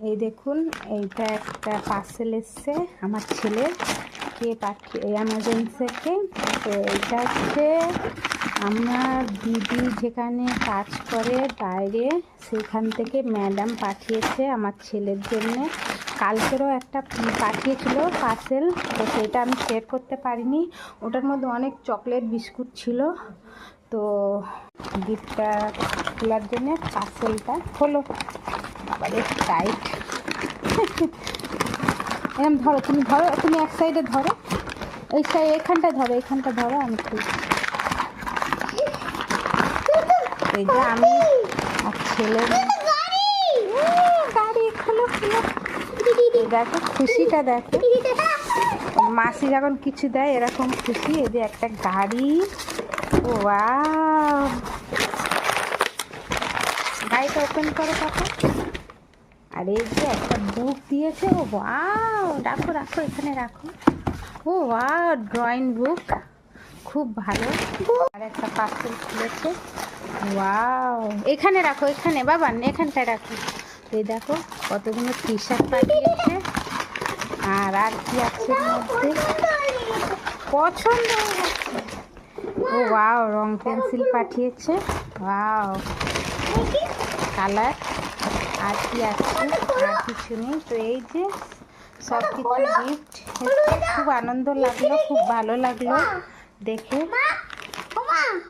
এই দেখুন, এইটা একটা পার্সেল এসছে আমার ছেলের, কে পাঠিয়ে অ্যামাজন থেকে। তো এটা হচ্ছে আমার দিদি যেখানে কাজ করে বাইরে, সেখান থেকে ম্যাডাম পাঠিয়েছে আমার ছেলের জন্যে। কালকেরও একটা পাঠিয়েছিল পার্সেল, তো সেটা আমি শেয়ার করতে পারিনি। ওটার মধ্যে অনেক চকলেট বিস্কুট ছিল। তো গিফটটা খোলার জন্য পার্সেলটা হলো। আবার একটু টাইট। এরকম ধরো, তুমি ধরো, তুমি এক সাইডে ধরো, এই সাইড এখানটা ধরো, এখানটা ধরো, আমি খুলছি। এই যে আমি আর ছেলের গাড়ি, খোলো খোলো, দেখো খুশিটা দেখো, মাসি যখন কিছু দেয় এরকম খুশি। এই যে একটা গাড়ি, ওয়াও, গাড়িটা ওপেন করো পাপা। আর এই যে একটা বুক দিয়েছে, ও ওয়াও, রাখো রাখো, এখানে রাখো। ও ওয়াও, ড্রয়িং বুক, খুব ভালো। আর একটা পার্সেল খুলেছে, ওয়াও, এখানে রাখো, এখানে বাবা, এখানটায় রাখো। এই দেখো কতগুলো টি শার্ট পাঠিয়েছে। আর আর কি আছে মধ্যে, পছন্দ হয়ে গেছে। ও ওয়াও, রং পেন্সিল পাঠিয়েছে, ওয়াও, কালার। আর কি আছে, আর কিছু নেই। তো এই যে সব কিছু গিফট, খুব আনন্দ লাগলো, খুব ভালো লাগলো দেখে।